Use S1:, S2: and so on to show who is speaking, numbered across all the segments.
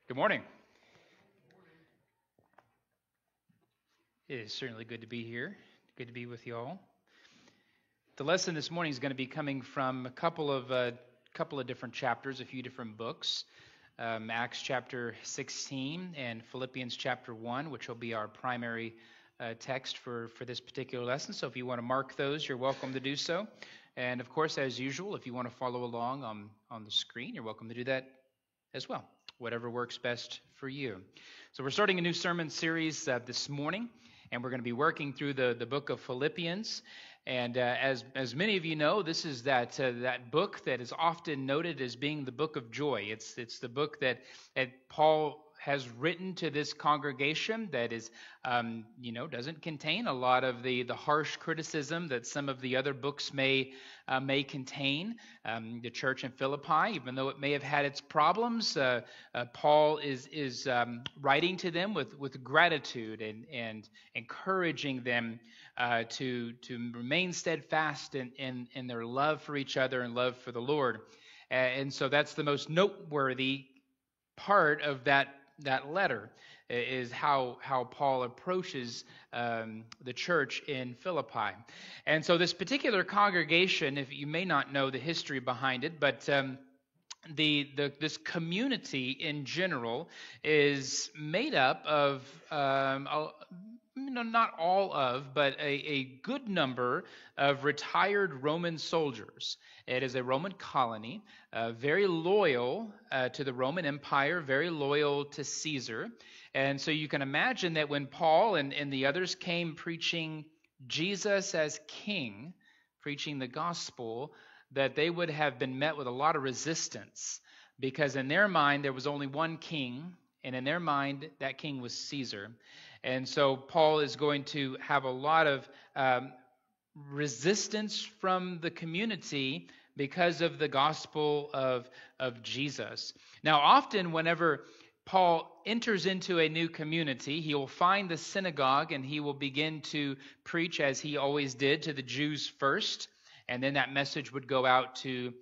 S1: Good morning. It is certainly good to be here. Good to be with you all. The lesson this morning is going to be coming from a couple of different chapters, a few different books. Acts chapter 16 and Philippians chapter 1, which will be our primary text for this particular lesson. So if you want to mark those, you're welcome to do so. And of course, as usual, if you want to follow along on the screen, you're welcome to do that as well. Whatever works best for you. So we're starting a new sermon series this morning, and we're going to be working through the book of Philippians. And as many of you know, this is that book that is often noted as being the book of joy. It's the book that Paul has written to this congregation that is, doesn't contain a lot of the harsh criticism that some of the other books may contain. The church in Philippi, even though it may have had its problems, Paul is writing to them with gratitude and encouraging them to remain steadfast in their love for each other and love for the Lord. And so that's the most noteworthy part of that letter, is how Paul approaches the church in Philippi. And so this particular congregation, if you may not know the history behind it, but this community in general is made up of not all of, but a good number of retired Roman soldiers. It is a Roman colony, very loyal to the Roman Empire, very loyal to Caesar. And so you can imagine that when Paul and the others came preaching Jesus as king, preaching the gospel, that they would have been met with a lot of resistance, because in their mind there was only one king, and in their mind that king was Caesar. And so Paul is going to have a lot of resistance from the community because of the gospel of Jesus. Now, often whenever Paul enters into a new community, he will find the synagogue and he will begin to preach, as he always did, to the Jews first, and then that message would go out to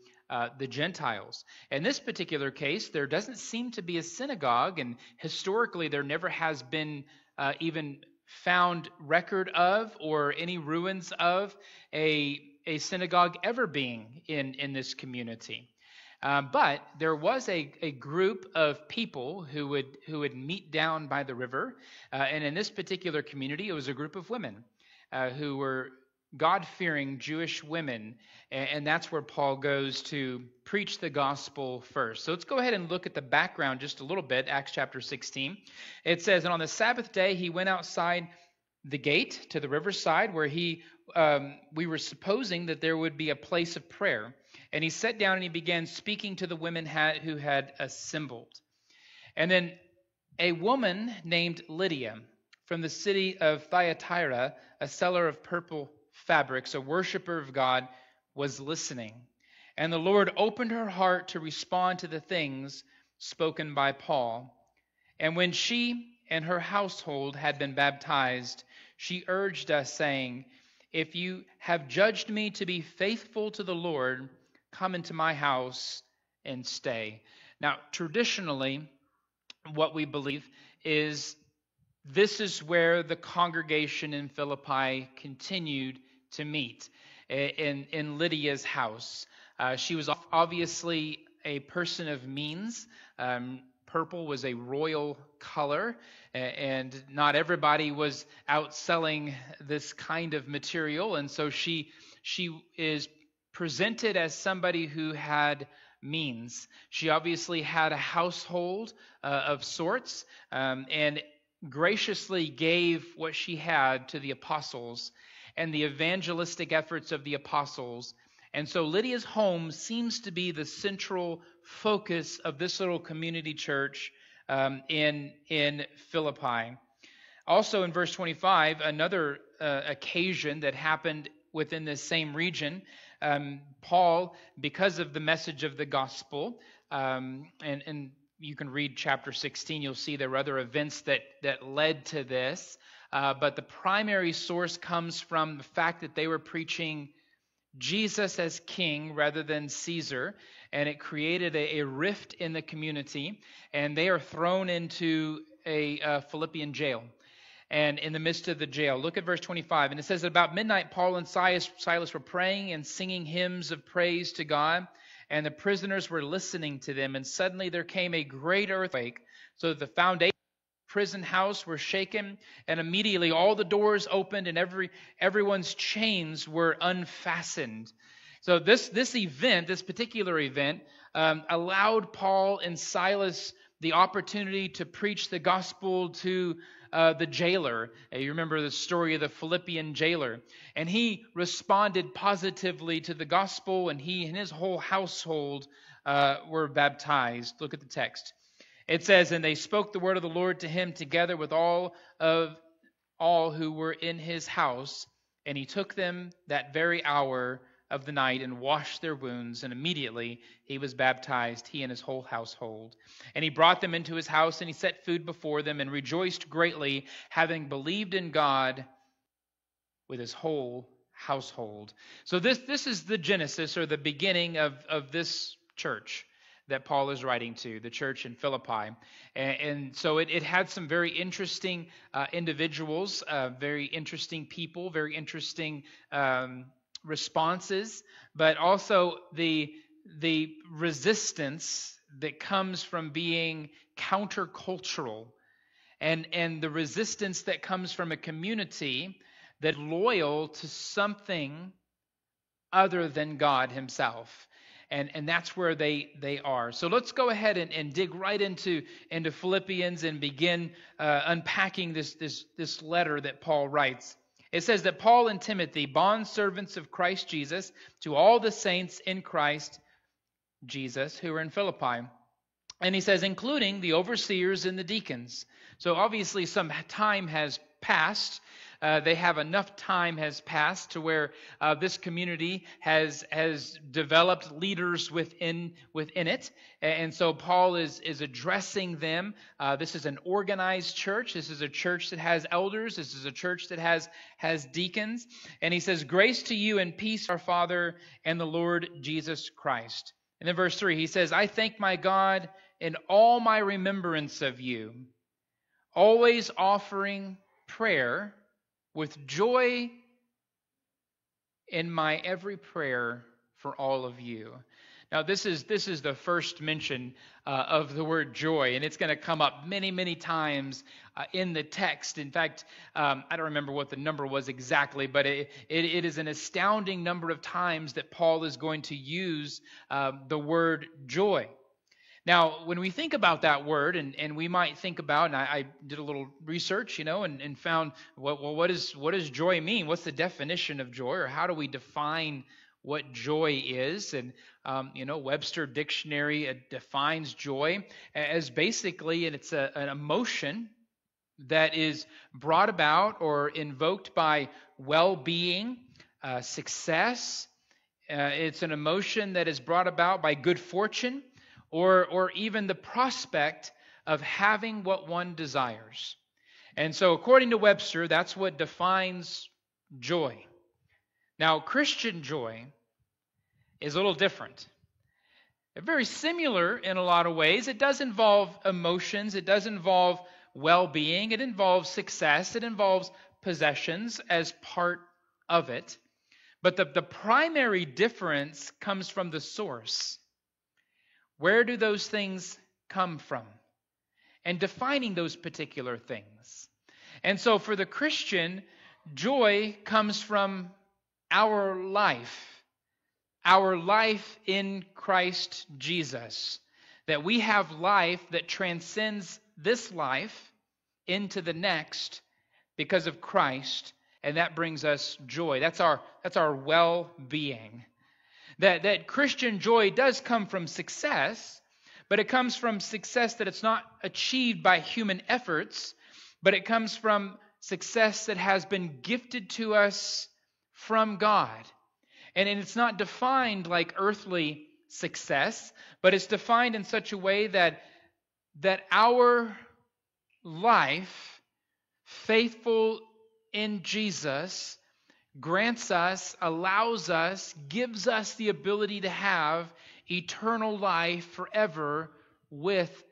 S1: the Gentiles. In this particular case, there doesn't seem to be a synagogue, and historically there never has been even found record of or any ruins of a synagogue ever being in this community. But there was a group of people who would meet down by the river, and in this particular community, it was a group of women who were God-fearing Jewish women, and that's where Paul goes to preach the gospel first. So let's go ahead and look at the background just a little bit, Acts chapter 16. It says, "And on the Sabbath day he went outside the gate to the riverside, where we were supposing that there would be a place of prayer. And he sat down and he began speaking to the women who had assembled. And then a woman named Lydia from the city of Thyatira, a seller of purple fabrics, a worshiper of God, was listening. And the Lord opened her heart to respond to the things spoken by Paul. And when she and her household had been baptized, she urged us, saying, 'If you have judged me to be faithful to the Lord, come into my house and stay.'" Now, traditionally, what we believe is this is where the congregation in Philippi continued to meet, in Lydia's house. She was obviously a person of means. Purple was a royal color, and not everybody was out selling this kind of material. And so she is presented as somebody who had means. She obviously had a household of sorts, and graciously gave what she had to the apostles and the evangelistic efforts of the apostles. And so Lydia's home seems to be the central focus of this little community church in Philippi. Also in verse 25, another occasion that happened within this same region, Paul, because of the message of the gospel, and you can read chapter 16, you'll see there were other events that led to this, but the primary source comes from the fact that they were preaching Jesus as king rather than Caesar, and it created a rift in the community, and they are thrown into a Philippian jail. And in the midst of the jail, look at verse 25, and it says, about midnight, Paul and Silas were praying and singing hymns of praise to God, and the prisoners were listening to them, and suddenly there came a great earthquake, so that the foundation prison house were shaken, and immediately all the doors opened and everyone's chains were unfastened. So this event, this particular event, allowed Paul and Silas the opportunity to preach the gospel to the jailer. You remember the story of the Philippian jailer. And he responded positively to the gospel, and he and his whole household were baptized. Look at the text. It says, and they spoke the word of the Lord to him together with all who were in his house. And he took them that very hour of the night and washed their wounds. And immediately he was baptized, he and his whole household. And he brought them into his house, and he set food before them, and rejoiced greatly, having believed in God with his whole household. So this is the genesis, or the beginning of this church that Paul is writing to, the church in Philippi. And so it had some very interesting individuals, very interesting people, very interesting responses, but also the resistance that comes from being countercultural, and the resistance that comes from a community that is loyal to something other than God himself. And that's where they are. So let's go ahead and dig right into Philippians and begin unpacking this letter that Paul writes. It says that Paul and Timothy, bondservants of Christ Jesus, to all the saints in Christ Jesus who are in Philippi. And he says, including the overseers and the deacons. So obviously some time has passed. They have enough time has passed to where this community has developed leaders within it. And so Paul is addressing them. This is an organized church. This is a church that has elders. This is a church that has deacons. And he says, grace to you and peace, our Father and the Lord Jesus Christ. And then verse 3, he says, I thank my God in all my remembrance of you, always offering prayer with joy in my every prayer for all of you. Now, this is the first mention of the word joy, and it's going to come up many, many times in the text. In fact, I don't remember what the number was exactly, but it is an astounding number of times that Paul is going to use the word joy. Now, when we think about that word, and we might think about, and I did a little research, and found, what does joy mean? What's the definition of joy, or how do we define what joy is? And, Webster Dictionary defines joy as basically, and it's an emotion that is brought about or invoked by well-being, success. It's an emotion that is brought about by good fortune, or even the prospect of having what one desires. And so according to Webster, that's what defines joy. Now, Christian joy is a little different. Very similar in a lot of ways. It does involve emotions. It does involve well-being. It involves success. It involves possessions as part of it. But the primary difference comes from the source. Where do those things come from? And defining those particular things. And so for the Christian, joy comes from our life in Christ Jesus. That we have life that transcends this life into the next because of Christ, and that brings us joy. That's our well-being. That Christian joy does come from success, but it comes from success that it's not achieved by human efforts, but it comes from success that has been gifted to us from God. And it's not defined like earthly success, but it's defined in such a way that our life, faithful in Jesus, grants us, allows us, gives us the ability to have eternal life forever with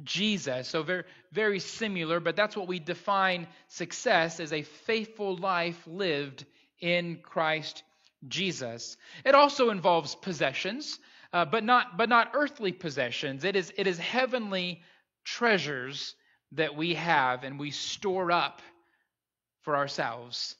S1: Jesus. So very, very similar, but that's what we define success as: a faithful life lived in Christ Jesus. It also involves possessions, but not earthly possessions. It is heavenly treasures that we have and we store up for ourselves.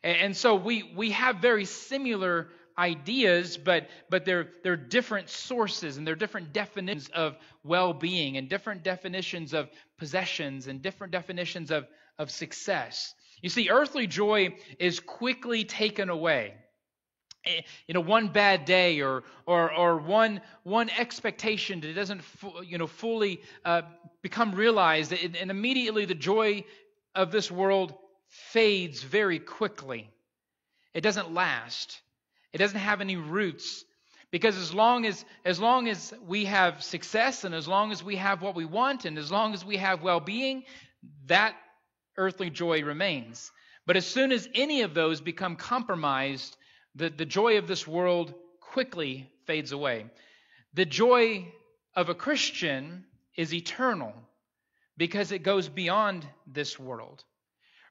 S1: And so we have very similar ideas, but they're different sources, and they're different definitions of well-being, and different definitions of possessions, and different definitions of success. You see, earthly joy is quickly taken away. One bad day or one expectation that doesn't fully become realized, and immediately the joy of this world fades very quickly. It doesn't last. It doesn't have any roots, because as long as we have success, and as long as we have what we want, and as long as we have well-being, that earthly joy remains. But as soon as any of those become compromised, the joy of this world quickly fades away. The joy of a Christian is eternal, because it goes beyond this world.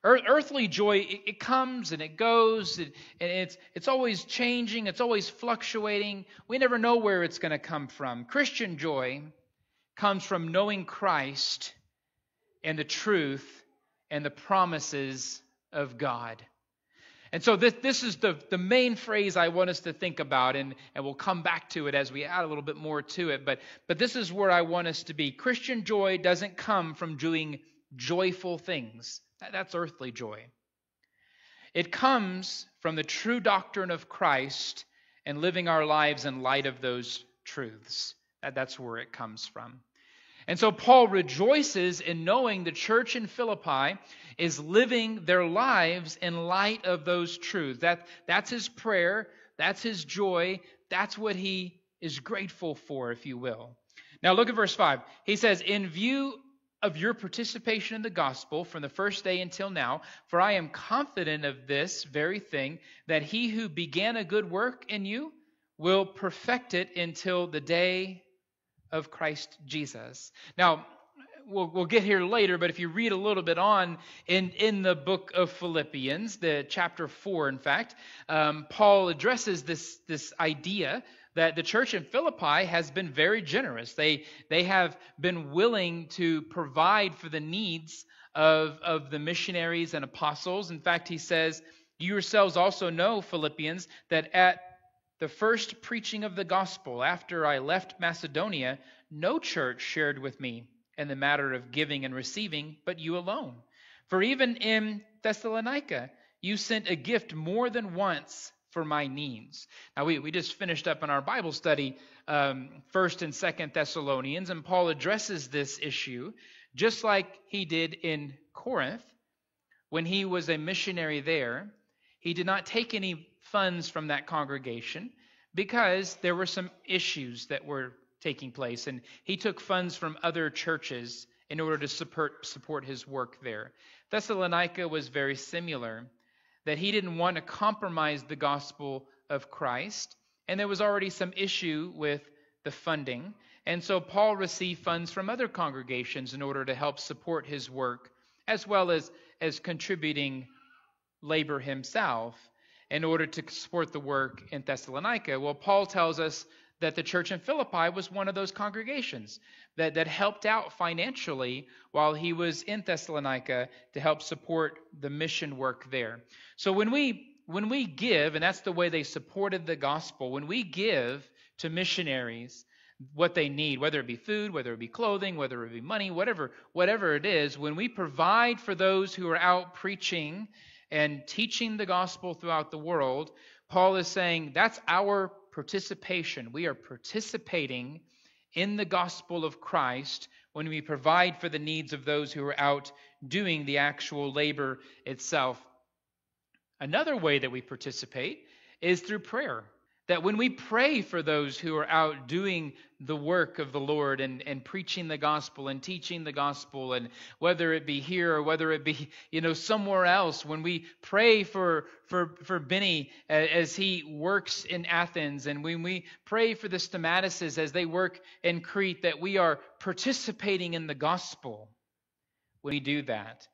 S1: Earthly joy, it comes and it goes, and it's always changing, it's always fluctuating. We never know where it's going to come from. Christian joy comes from knowing Christ and the truth and the promises of God. And so this is the main phrase I want us to think about, and we'll come back to it as we add a little bit more to it. But this is where I want us to be. Christian joy doesn't come from doing joyful things. That's earthly joy. It comes from the true doctrine of Christ and living our lives in light of those truths. That's where it comes from. And so Paul rejoices in knowing the church in Philippi is living their lives in light of those truths. That's his prayer. That's his joy. That's what he is grateful for, if you will. Now look at verse 5. He says, "In view of your participation in the gospel from the first day until now, for I am confident of this very thing, that he who began a good work in you will perfect it until the day of Christ Jesus." Now, we'll get here later, but if you read a little bit on in the book of Philippians, the chapter 4, in fact, Paul addresses this idea that the church in Philippi has been very generous. They have been willing to provide for the needs of the missionaries and apostles. In fact, he says, "You yourselves also know, Philippians, that at the first preaching of the gospel after I left Macedonia, no church shared with me in the matter of giving and receiving, but you alone. For even in Thessalonica, you sent a gift more than once for my needs." Now, we just finished up in our Bible study 1st and 2nd Thessalonians, and Paul addresses this issue just like he did in Corinth. When he was a missionary there, he did not take any funds from that congregation because there were some issues that were taking place, and he took funds from other churches in order to support his work there. Thessalonica was very similar, that he didn't want to compromise the gospel of Christ, and there was already some issue with the funding. And so Paul received funds from other congregations in order to help support his work, as well as contributing labor himself in order to support the work in Thessalonica. Well, Paul tells us that the church in Philippi was one of those congregations that helped out financially while he was in Thessalonica to help support the mission work there. So when we give, and that's the way they supported the gospel, when we give to missionaries what they need, whether it be food, whether it be clothing, whether it be money, whatever it is, when we provide for those who are out preaching and teaching the gospel throughout the world, Paul is saying that's our participation. We are participating in the gospel of Christ when we provide for the needs of those who are out doing the actual labor itself. Another way that we participate is through prayer. That when we pray for those who are out doing the work of the Lord and preaching the gospel and teaching the gospel, and whether it be here or whether it be, somewhere else, when we pray for Benny as he works in Athens, and when we pray for the Stamatises as they work in Crete, that we are participating in the gospel when we do that.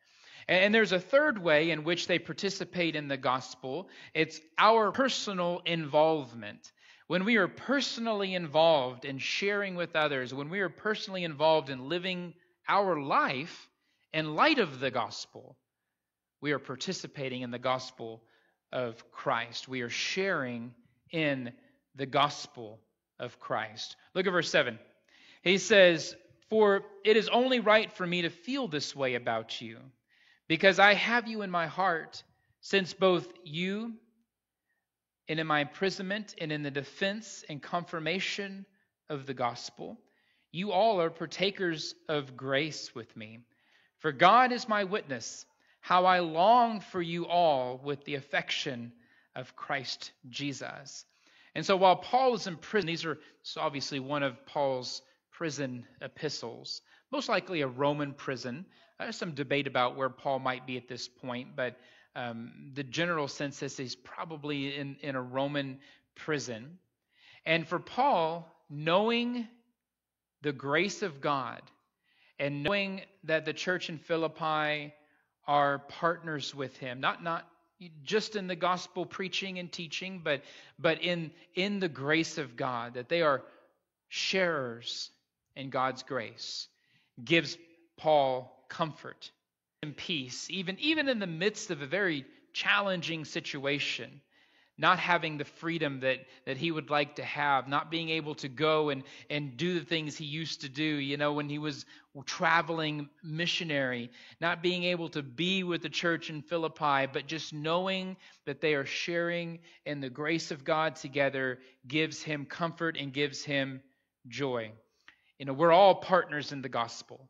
S1: And there's a third way in which they participate in the gospel. It's our personal involvement. When we are personally involved in sharing with others, when we are personally involved in living our life in light of the gospel, we are participating in the gospel of Christ. We are sharing in the gospel of Christ. Look at verse 7. He says, "For it is only right for me to feel this way about you, because I have you in my heart, since both you and in my imprisonment and in the defense and confirmation of the gospel, you all are partakers of grace with me. For God is my witness, how I long for you all with the affection of Christ Jesus." And so while Paul is in prison, these are obviously one of Paul's prison epistles, most likely a Roman prison. There's some debate about where Paul might be at this point, but the general sense is he's probably in a Roman prison. And for Paul, knowing the grace of God and knowing that the church in Philippi are partners with him, not just in the gospel preaching and teaching, but in the grace of God, that they are sharers in God's grace, gives Paul comfort and peace, even in the midst of a very challenging situation, not having the freedom that he would like to have, not being able to go and do the things he used to do, when he was traveling missionary, not being able to be with the church in Philippi, but just knowing that they are sharing in the grace of God together gives him comfort and gives him joy. We're all partners in the gospel.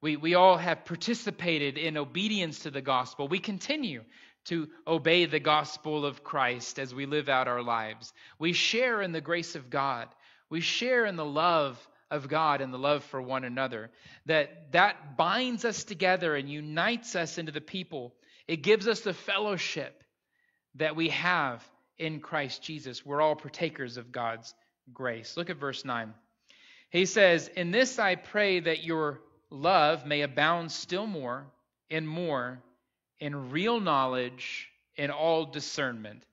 S1: We all have participated in obedience to the gospel. We continue to obey the gospel of Christ as we live out our lives. We share in the grace of God. We share in the love of God and the love for one another. That binds us together and unites us into the people. It gives us the fellowship that we have in Christ Jesus. We're all partakers of God's grace. Look at verse 9. He says, "In this I pray that your love may abound still more in real knowledge and all discernment,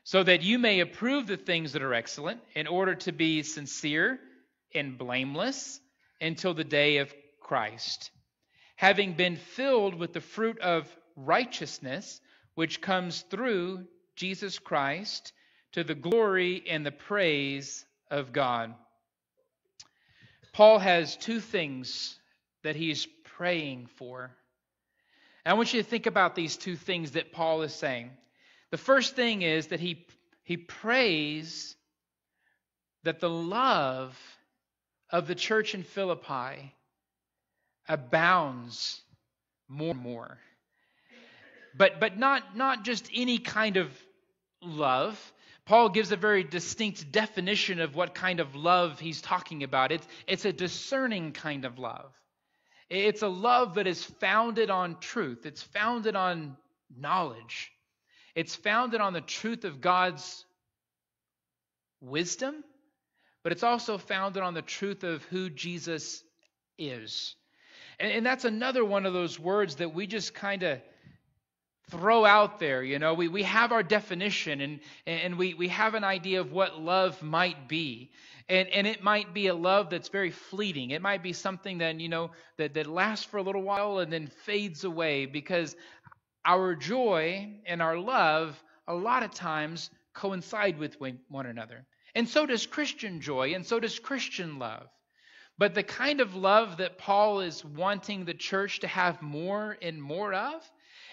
S1: so that you may approve the things that are excellent, in order to be sincere and blameless until the day of Christ, having been filled with the fruit of righteousness, which comes through Jesus Christ, to the glory and the praise of God." Paul has two things that he's praying for. And I want you to think about these two things that Paul is saying. The first thing is that he prays that the love of the church in Philippi abounds more and more. But not just any kind of love. Paul gives a very distinct definition of what kind of love he's talking about. It's a discerning kind of love. It's a love that is founded on truth. It's founded on knowledge. It's founded on the truth of God's wisdom, but it's also founded on the truth of who Jesus is. And that's another one of those words that we just kind of throw out there. We have our definition and we have an idea of what love might be. And it might be a love that's very fleeting. It might be something that lasts for a little while and then fades away, because our joy and our love a lot of times coincide with one another. And so does Christian joy, and so does Christian love. But the kind of love that Paul is wanting the church to have more and more of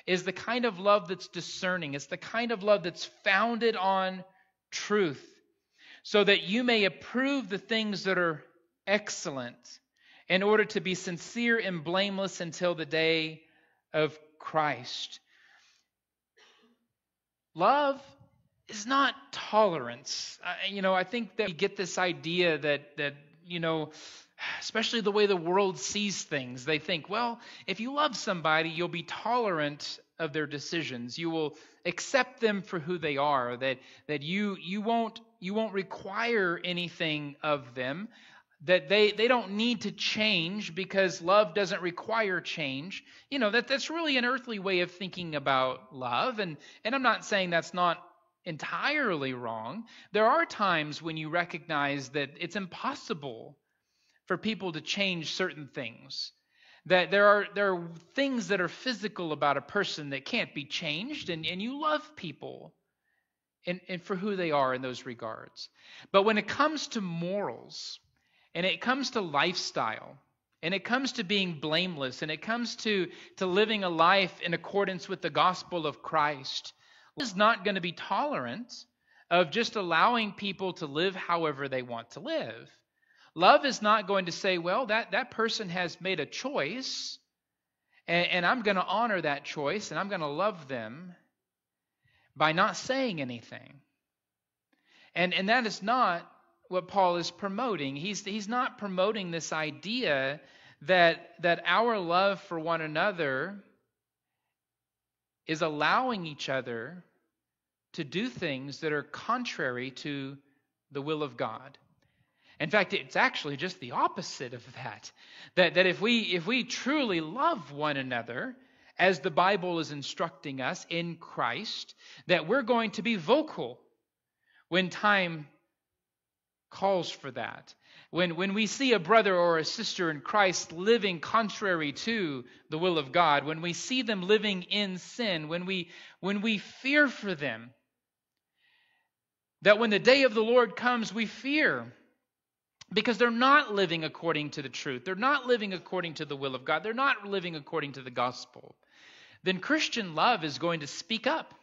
S1: is the kind of love that's discerning. It's the kind of love that's founded on truth, so that you may approve the things that are excellent, in order to be sincere and blameless until the day of Christ. Love is not tolerance. I think that we get this idea that especially the way the world sees things. They think, well, if you love somebody, you'll be tolerant of their decisions. You will accept them for who they are. That you won't require anything of them. That they don't need to change because love doesn't require change. That's really an earthly way of thinking about love. And I'm not saying that's not entirely wrong. There are times when you recognize that it's impossible for people to change certain things. That there are things that are physical about a person that can't be changed, and you love people and for who they are in those regards. But when it comes to morals, and it comes to lifestyle, and it comes to being blameless, and it comes to living a life in accordance with the gospel of Christ, is not going to be tolerant of just allowing people to live however they want to live. Love is not going to say, well, that person has made a choice, and I'm going to honor that choice, and I'm going to love them by not saying anything. And that is not what Paul is promoting. He's not promoting this idea that our love for one another is allowing each other to do things that are contrary to the will of God. In fact, it's actually just the opposite of that. That if we truly love one another, as the Bible is instructing us in Christ, that we're going to be vocal when time calls for that. When we see a brother or a sister in Christ living contrary to the will of God, when we see them living in sin, when we fear for them, that when the day of the Lord comes, we fear because they're not living according to the truth. They're not living according to the will of God. They're not living according to the gospel. Then Christian love is going to speak up.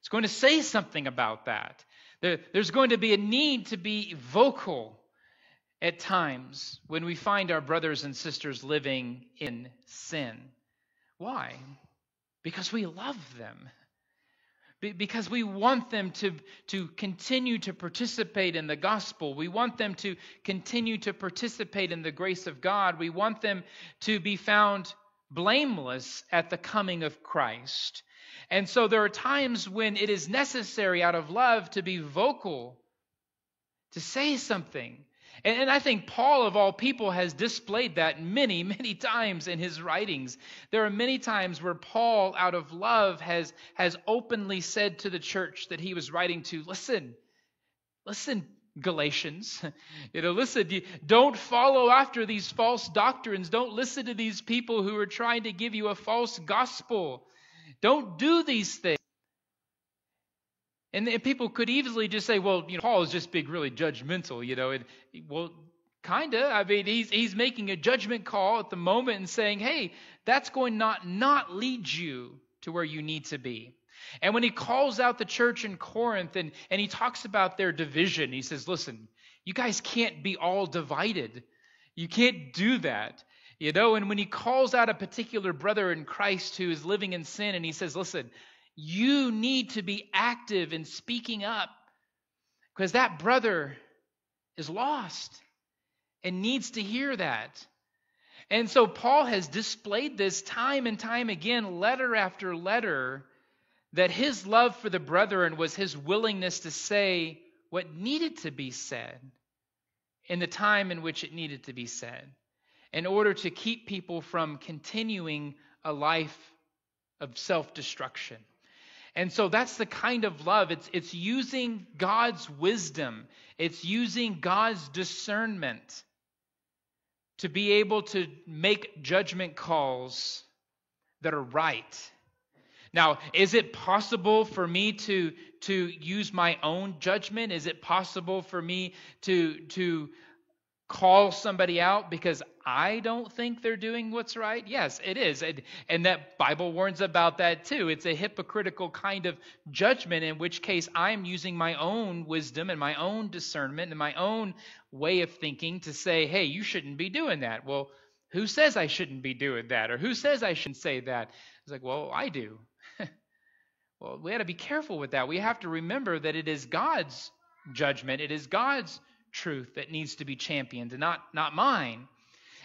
S1: It's going to say something about that. There's going to be a need to be vocal at times when we find our brothers and sisters living in sin. Why? Because we love them. Because we want them to continue to participate in the gospel. We want them to continue to participate in the grace of God. We want them to be found blameless at the coming of Christ. And so there are times when it is necessary out of love to be vocal, to say something. And I think Paul, of all people, has displayed that many, many times in his writings. There are many times where Paul, out of love, has openly said to the church that he was writing to, listen, Galatians, listen, don't follow after these false doctrines. Don't listen to these people who are trying to give you a false gospel. Don't do these things. And people could easily just say, well, Paul is just being really judgmental, well, kind of. I mean, he's making a judgment call at the moment and saying, hey, that's going not lead you to where you need to be. And when he calls out the church in Corinth and he talks about their division, he says, listen, you guys can't be all divided. You can't do that. And when he calls out a particular brother in Christ who is living in sin, and he says, listen, you need to be active in speaking up because that brother is lost and needs to hear that. And so Paul has displayed this time and time again, letter after letter, that his love for the brethren was his willingness to say what needed to be said in the time in which it needed to be said, in order to keep people from continuing a life of self-destruction. And so that's the kind of love. It's using God's wisdom. It's using God's discernment to be able to make judgment calls that are right. Now, is it possible for me to use my own judgment? Is it possible for me to call somebody out because I don't think they're doing what's right? Yes, it is. And that Bible warns about that too. It's a hypocritical kind of judgment, in which case I'm using my own wisdom and my own discernment and my own way of thinking to say, hey, you shouldn't be doing that. Well, who says I shouldn't be doing that? Or who says I shouldn't say that? It's like, well, I do. Well, we got to be careful with that. We have to remember that it is God's judgment. It is God's truth that needs to be championed, and not mine.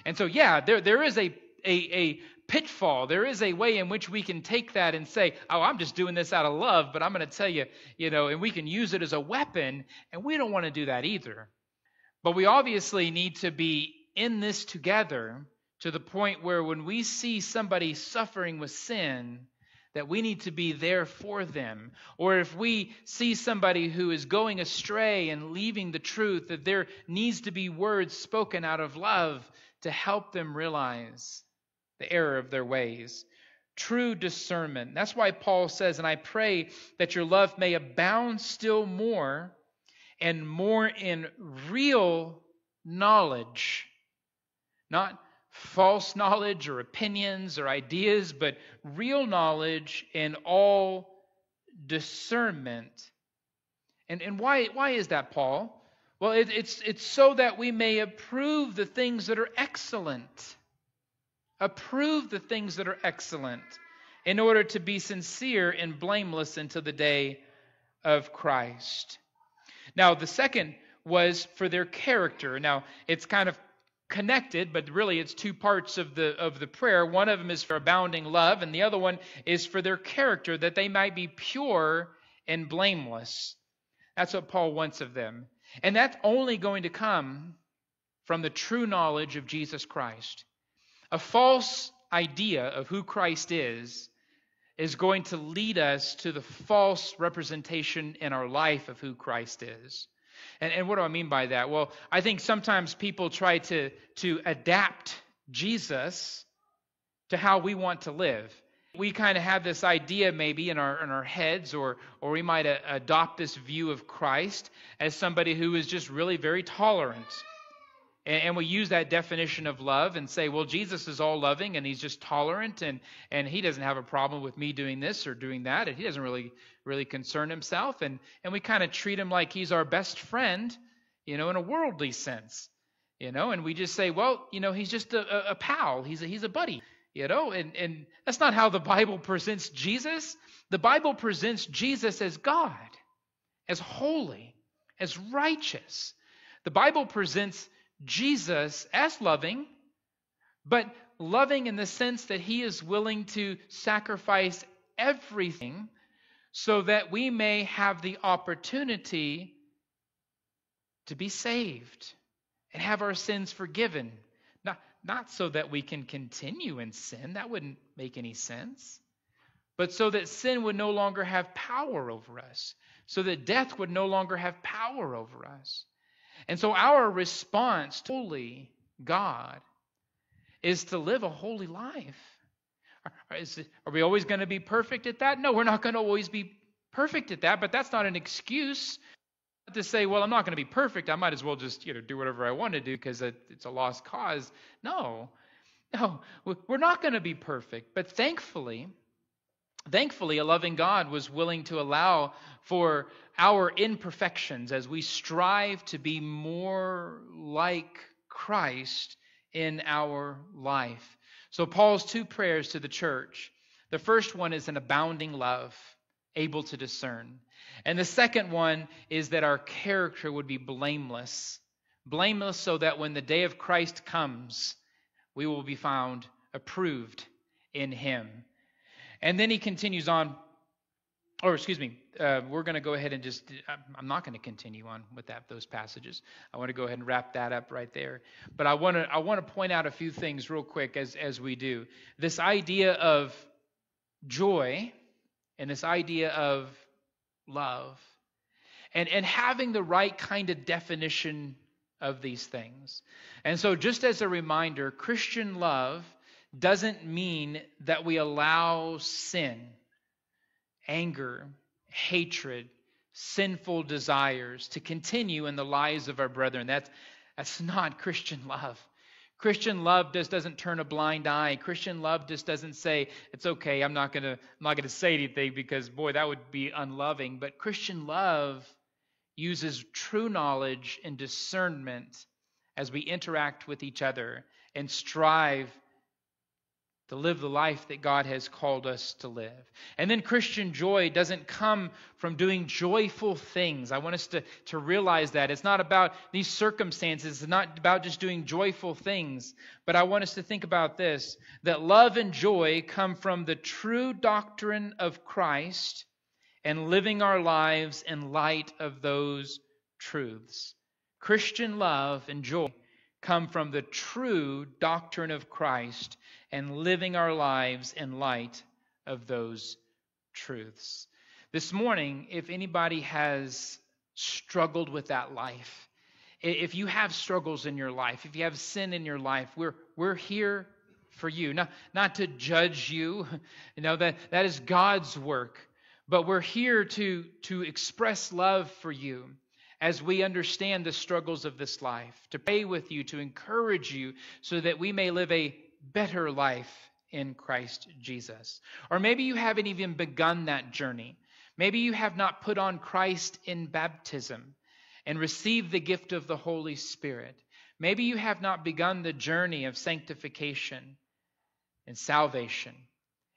S1: And so, yeah, there is a pitfall. There is a way in which we can take that and say, oh, I'm just doing this out of love, but I'm going to tell you, and we can use it as a weapon, and we don't want to do that either. But we obviously need to be in this together to the point where when we see somebody suffering with sin, that we need to be there for them. Or if we see somebody who is going astray and leaving the truth, that there needs to be words spoken out of love to help them realize the error of their ways. True discernment. That's why Paul says, and I pray that your love may abound still more and more in real knowledge. Not false knowledge or opinions or ideas, but real knowledge and all discernment. And why is that, Paul? Well, it's so that we may approve the things that are excellent. Approve the things that are excellent in order to be sincere and blameless until the day of Christ. Now, the second was for their character. Now, it's kind of connected, but really it's two parts of the prayer. One of them is for abounding love, and the other one is for their character, that they might be pure and blameless. That's what Paul wants of them. And that's only going to come from the true knowledge of Jesus Christ. A false idea of who Christ is going to lead us to the false representation in our life of who Christ is. And what do I mean by that? Well, I think sometimes people try to adapt Jesus to how we want to live. We kind of have this idea maybe in our heads, or we might adopt this view of Christ as somebody who is just really very tolerant. And we use that definition of love and say, well, Jesus is all loving and he's just tolerant and he doesn't have a problem with me doing this or doing that, and he doesn't really concern himself. And we kind of treat him like he's our best friend, in a worldly sense, and we just say, well, he's just a pal. He's a buddy, and that's not how the Bible presents Jesus. The Bible presents Jesus as God, as holy, as righteous. The Bible presents Jesus as loving, but loving in the sense that he is willing to sacrifice everything so that we may have the opportunity to be saved and have our sins forgiven. Not so that we can continue in sin, that wouldn't make any sense, but so that sin would no longer have power over us, so that death would no longer have power over us. And so our response to holy God is to live a holy life. Are we always going to be perfect at that? No, we're not going to always be perfect at that, but that's not an excuse to say, well, I'm not going to be perfect. I might as well just do whatever I want to do because it's a lost cause. No, we're not going to be perfect. But thankfully, a loving God was willing to allow for our imperfections as we strive to be more like Christ in our life. So Paul's two prayers to the church. The first one is an abounding love, able to discern. And the second one is that our character would be blameless. Blameless so that when the day of Christ comes, we will be found approved in him. And then he continues on, we're going to go ahead and I'm not going to continue on with those passages. I want to go ahead and wrap that up right there. But I want to point out a few things real quick as we do. This idea of joy and this idea of love and having the right kind of definition of these things. And so just as a reminder, Christian love doesn't mean that we allow sin, anger, hatred, sinful desires to continue in the lives of our brethren. That's not Christian love. Christian love just doesn't turn a blind eye. Christian love just doesn't say, it's okay, I'm not gonna say anything because, boy, that would be unloving. But Christian love uses true knowledge and discernment as we interact with each other and strive to live the life that God has called us to live. And then Christian joy doesn't come from doing joyful things. I want us to realize that. It's not about these circumstances. It's not about just doing joyful things. But I want us to think about this, that love and joy come from the true doctrine of Christ and living our lives in light of those truths. Christian love and joy come from the true doctrine of Christ and living our lives in light of those truths. This morning, if anybody has struggled with that life, if you have struggles in your life, if you have sin in your life, we're here for you. Not to judge you. That is God's work. But we're here to express love for you as we understand the struggles of this life, to pray with you, to encourage you so that we may live a better life in Christ Jesus. Or maybe you haven't even begun that journey. Maybe you have not put on Christ in baptism and received the gift of the Holy Spirit. Maybe you have not begun the journey of sanctification and salvation.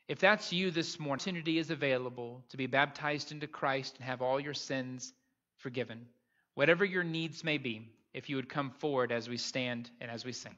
S1: If that's you this morning, opportunity is available to be baptized into Christ and have all your sins forgiven. Whatever your needs may be, if you would come forward as we stand and as we sing.